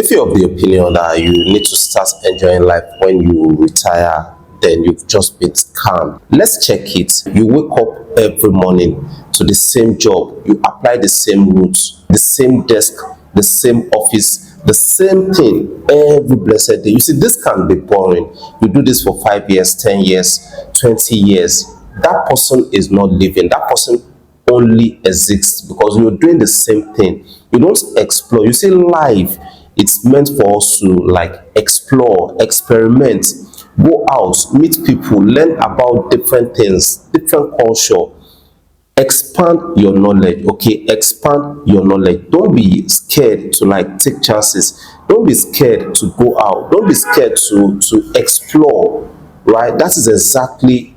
If you're of the opinion that you need to start enjoying life when you retire, then you've just been scammed. Let's check it. You wake up every morning to the same job, you apply the same routes, the same desk, the same office, the same thing every blessed day. You see, this can be boring. You do this for 5 years, 10 years, 20 years. That person is not living. That person only exists because you're doing the same thing. You don't explore. You see, life, it's meant for us to like explore, experiment, go out, meet people, learn about different things, different culture. Expand your knowledge, okay? Expand your knowledge. Don't be scared to like take chances. Don't be scared to go out. Don't be scared to explore, right? That is exactly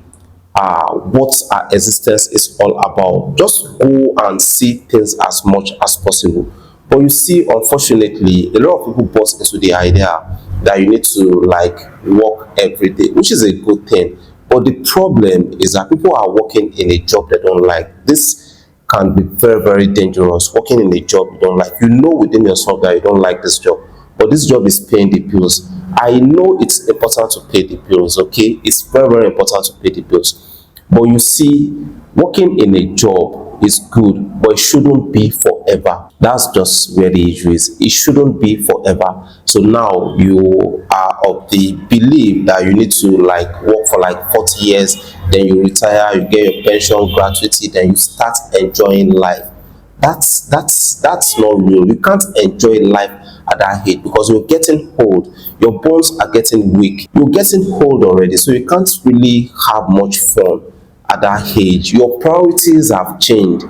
what our existence is all about. Just go and see things as much as possible. But you see, unfortunately, a lot of people bought into the idea that you need to like work every day, which is a good thing. But the problem is that people are working in a job they don't like. This can be very, very dangerous. Working in a job you don't like. You know within yourself that you don't like this job, but this job is paying the bills. I know it's important to pay the bills, okay? It's very, very important to pay the bills. But you see, working in a job is good, but it shouldn't be forever. That's just where the issue is. It shouldn't be forever. So now you are of the belief that you need to like work for like 40 years, then you retire, you get your pension, gratuity, then you start enjoying life. That's not real. You can't enjoy life at that age because you're getting old. Your bones are getting weak. You're getting old already, so you can't really have much fun at that age. Your priorities have changed,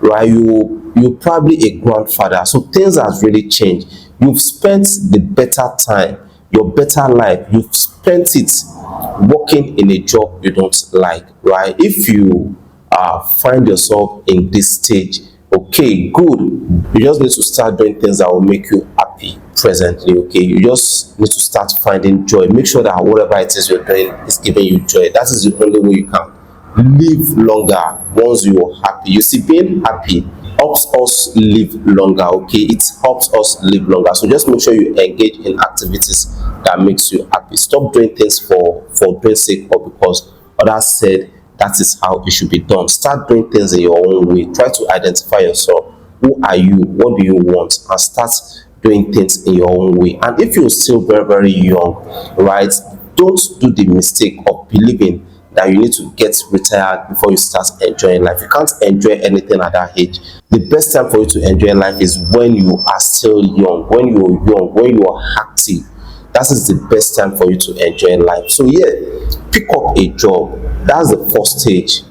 right? You're probably a grandfather, so things have really changed. You've spent the better time, your better life, you've spent it working in a job you don't like, right? If you find yourself in this stage, okay, good. You just need to start doing things that will make you happy presently, okay? You just need to start finding joy. Make sure that whatever it is you're doing is giving you joy. That is the only way you can live longer once you're happy. You see, being happy helps us live longer, okay? It helps us live longer. So just make sure you engage in activities that makes you happy. Stop doing things for doing sake or because others said that is how it should be done. Start doing things in your own way. Try to identify yourself. Who are you? What do you want? And start doing things in your own way. And if you're still very, very young, right, don't do the mistake of believing that you need to get retired before you start enjoying life. You can't enjoy anything at that age. The best time for you to enjoy life is when you are still young, when you are active. That is the best time for you to enjoy life. So yeah, pick up a job. That's the first stage.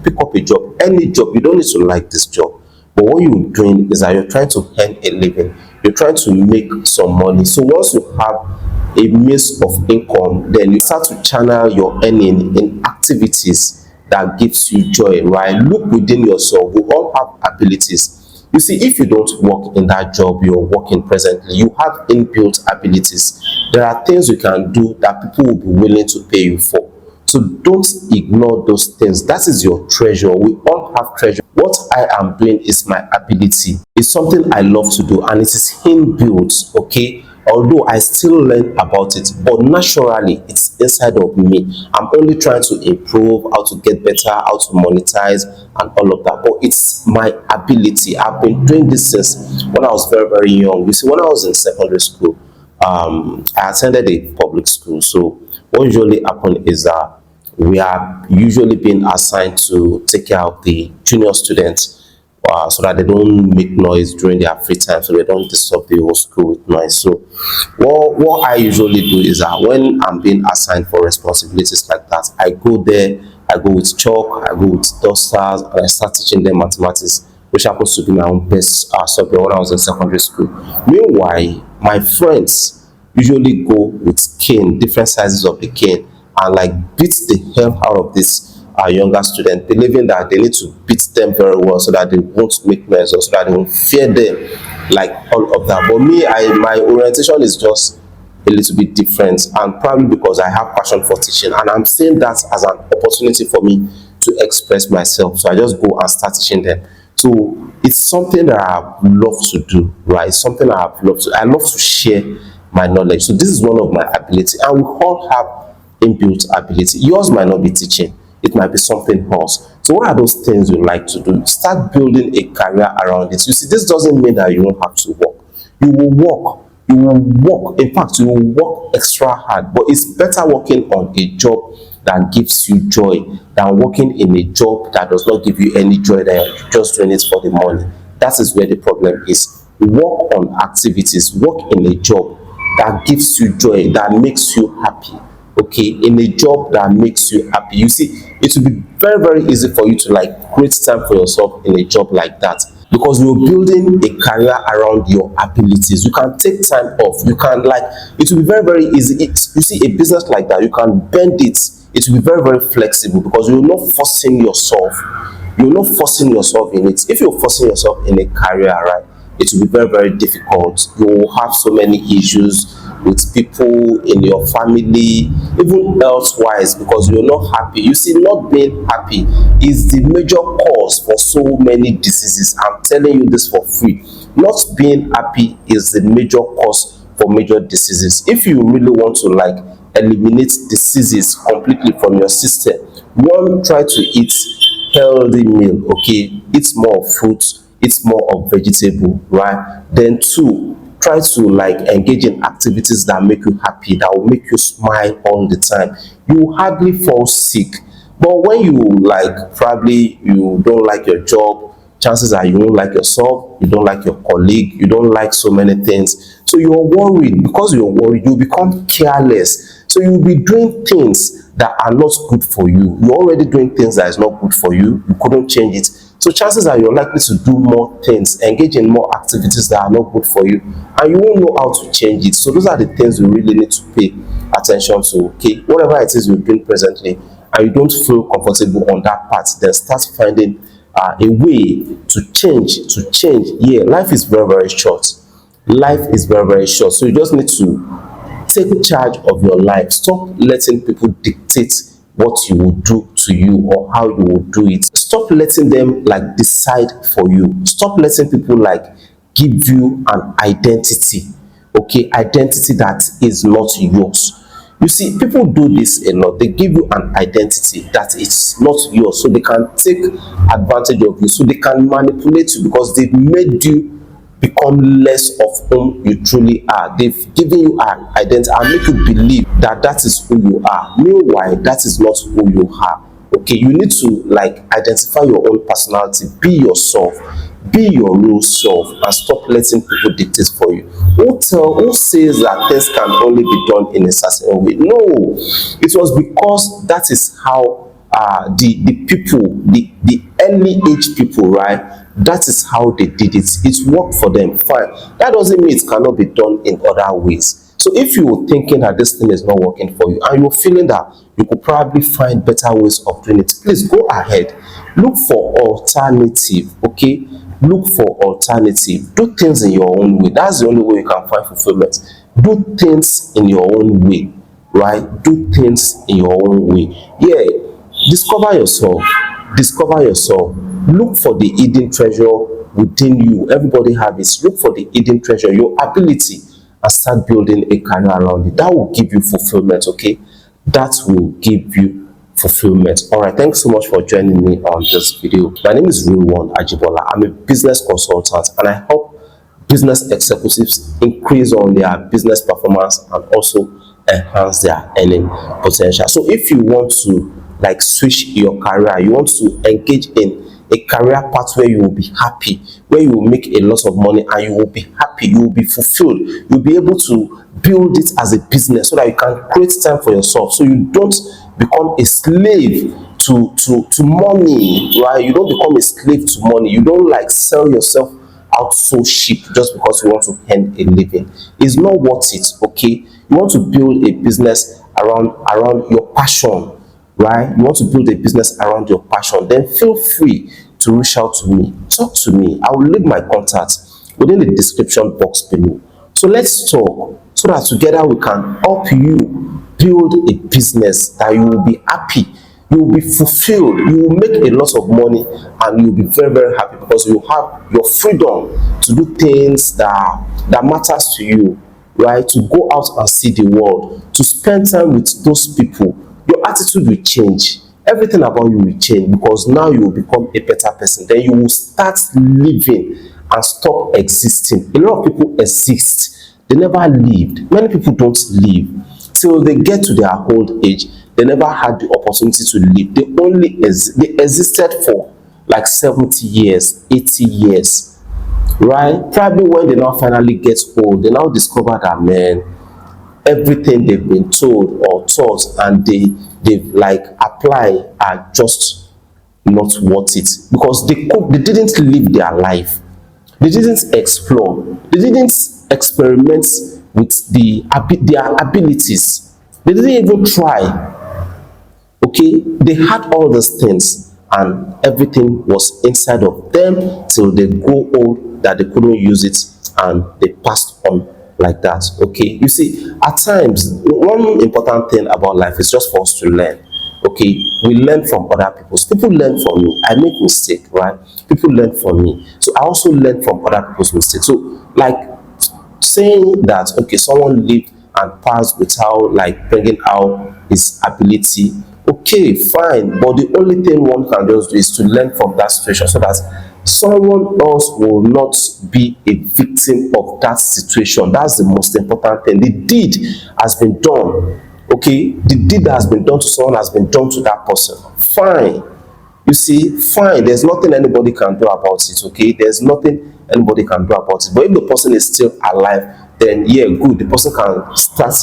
Pick up a job. Any job. You don't need to like this job, but what you're doing is that you're trying to earn a living. You're trying to make some money. So once you have a means of income, then you start to channel your earning in activities that gives you joy, right? Look within yourself. We all have abilities. You see, if you don't work in that job you're working presently, you have inbuilt abilities. There are things you can do that people will be willing to pay you for. So don't ignore those things. That is your treasure. We all have treasure. What I am doing is my ability. It's something I love to do and it is inbuilt, okay? Although I still learn about it, but naturally it's inside of me. I'm only trying to improve, how to get better, how to monetize and all of that. But it's my ability. I've been doing this since when I was very, very young. You see, when I was in secondary school, I attended a public school. So what usually happens is that we are usually being assigned to take care of the junior students so that they don't make noise during their free time, so they don't disturb the whole school with noise. So what I usually do is that when I'm being assigned for responsibilities like that, I go there, I go with chalk, I go with dusters, and I start teaching them mathematics, which happens to be my own best subject when I was in secondary school. Meanwhile, my friends usually go with cane, different sizes of the cane, and like beat the hell out of this younger student, believing that they need to beat them very well so that they won't make noise or so that they won't fear them, like all of that. But me, my orientation is just a little bit different, and probably because I have passion for teaching and I'm seeing that as an opportunity for me to express myself. So I just go and start teaching them. So it's something that I love to do, right? It's something I love to share my knowledge. So this is one of my ability, and we all have inbuilt ability. Yours might not be teaching, it might be something else. So what are those things you like to do? Start building a career around it. You see, this doesn't mean that you don't have to work. You will work. You will work. In fact, you will work extra hard. But it's better working on a job that gives you joy than working in a job that does not give you any joy, that you're just doing it for the money. That is where the problem is. Work on activities. Work in a job that gives you joy, that makes you happy. Okay, in a job that makes you happy. You see, it will be very, very easy for you to like create time for yourself in a job like that, because you're building a career around your abilities. You can take time off. You can like, it will be very, very easy. You see, a business like that, you can bend it. It will be very, very flexible, because you're not forcing yourself. You're not forcing yourself in it. If you're forcing yourself in a career, right, it will be very, very difficult. You will have so many issues with people in your family, even elsewise, because you're not happy. You see, not being happy is the major cause for so many diseases. I'm telling you this for free. Not being happy is the major cause for major diseases. If you really want to like eliminate diseases completely from your system, one, try to eat healthy meal. Okay, eat more of fruits, eat more of vegetable, right? Then two, try to like engage in activities that make you happy, that will make you smile all the time. You hardly fall sick. But when you like, probably you don't like your job, chances are you don't like yourself, you don't like your colleague, you don't like so many things. So you're worried. Because you're worried, you become careless. So you'll be doing things that are not good for you. You're already doing things that is not good for you. You couldn't change it. So chances are you're likely to do more things, engage in more activities that are not good for you, and you won't know how to change it. So those are the things you really need to pay attention to. Okay, whatever it is you're doing presently, and you don't feel comfortable on that part, then start finding a way to change. Yeah, life is very, very short. Life is very, very short. So you just need to take charge of your life. Stop letting people dictate what you will do to you or how you will do it. Stop letting them like decide for you. Stop letting people like give you an identity. Okay, identity that is not yours. You see, people do this a lot. They give you an identity that is not yours, so they can take advantage of you, so they can manipulate you, because they've made you become less of whom you truly are. They've given you an identity and make you believe that that is who you are. Meanwhile, that is not who you are. Okay, you need to like identify your own personality. Be yourself. Be your real self, and stop letting people dictate for you. Who says that things can only be done in a certain way? No, it was because that is how the people, the early age people, right? That is how they did it. It worked for them, fine. That doesn't mean it cannot be done in other ways. So if you're thinking that this thing is not working for you, and you're feeling that you could probably find better ways of doing it, please go ahead. Look for alternative, okay? Look for alternative. Do things in your own way. That's the only way you can find fulfillment. Do things in your own way, right? Do things in your own way. Yeah, discover yourself. Discover yourself. Look for the hidden treasure within you. Everybody have it. Look for the hidden treasure, your ability, and start building a career around it. That will give you fulfillment, okay? That will give you fulfillment. All right, thanks so much for joining me on this video. My name is Rilwan. I'm a business consultant, and I help business executives increase on their business performance and also enhance their earning potential. So if you want to like switch your career, you want to engage in a career path where you will be happy, where you will make a lot of money, and you will be happy, you will be fulfilled, you'll be able to build it as a business so that you can create time for yourself, so you don't become a slave to money, right? You don't become a slave to money. You don't like sell yourself out so cheap just because you want to earn a living. It's not worth it. Okay, you want to build a business around your passion, right? You want to build a business around your passion, then feel free to reach out to me. Talk to me. I will leave my contacts within the description box below. So let's talk, so that together we can help you build a business that you will be happy, you will be fulfilled, you will make a lot of money, and you'll be very, very happy because you have your freedom to do things that matters to you, right? To go out and see the world, to spend time with those people. Your attitude will change, everything about you will change, because now you will become a better person. Then you will start living and stop existing. A lot of people exist, they never lived. Many people don't live till they get to their old age. They never had the opportunity to live. They existed for like 70 years, 80 years, right? Probably when they now finally get old, they now discover that, man, everything they've been told or taught and they've like apply are just not worth it, because they didn't live their life, they didn't explore, they didn't experiment with their abilities, they didn't even try. Okay, they had all those things and everything was inside of them till they grow old that they couldn't use it and they passed on like that. Okay, you see, at times one important thing about life is just for us to learn. Okay, we learn from other people learn from me, I make mistake, right? People learn from me, so I also learn from other people's mistakes. So like saying that okay, someone lived and passed without like bringing out his ability, okay, fine, but the only thing one can just do is to learn from that situation so that someone else will not be a victim of that situation. That's the most important thing. The deed has been done. Okay, the deed that has been done to someone has been done to that person. Fine, you see, fine, there's nothing anybody can do about it. Okay, there's nothing anybody can do about it. But if the person is still alive, then yeah, good, the person can start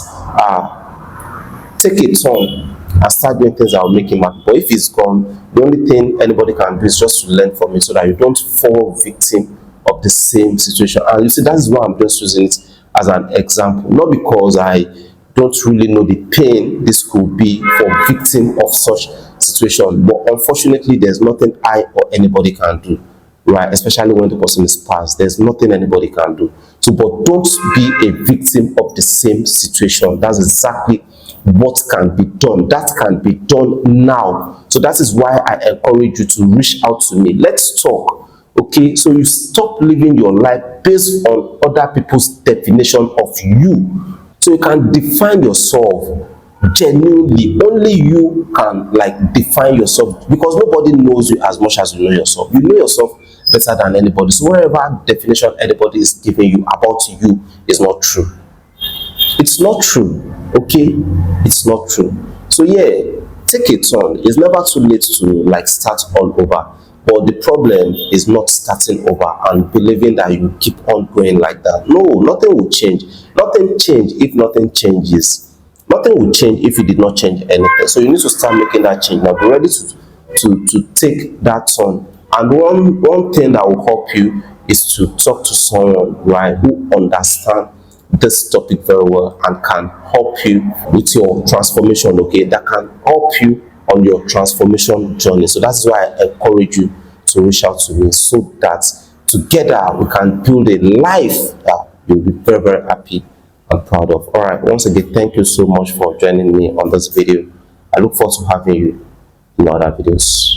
take a turn and start doing things that will make him happy. But if he's gone, the only thing anybody can do is just to learn from it so that you don't fall victim of the same situation. And you see, that's why I'm just using it as an example, not because I don't really know the pain this could be for victim of such situation, but unfortunately there's nothing I or anybody can do, right? Especially when the person is passed, there's nothing anybody can do. So but don't be a victim of the same situation. That's exactly what can be done. That can be done now. So that is why I encourage you to reach out to me. Let's talk. Okay, so you stop living your life based on other people's definition of you, so you can define yourself genuinely. Only you can like define yourself, because nobody knows you as much as you know yourself. You know yourself better than anybody. So whatever definition anybody is giving you about you is not true. It's not true. Okay, it's not true. So yeah, take a turn. It's never too late to like start all over. But the problem is not starting over and believing that you keep on going like that. No, nothing will change. Nothing change if nothing changes. Nothing will change if you did not change anything. So you need to start making that change now. Be ready to take that turn. And one thing that will help you is to talk to someone, right, who understands this topic very well and can help you with your transformation. Okay, that can help you on your transformation journey. So that's why I encourage you to reach out to me so that together we can build a life that you'll be very, very happy and proud of. All right, once again, thank you so much for joining me on this video. I look forward to having you in other videos.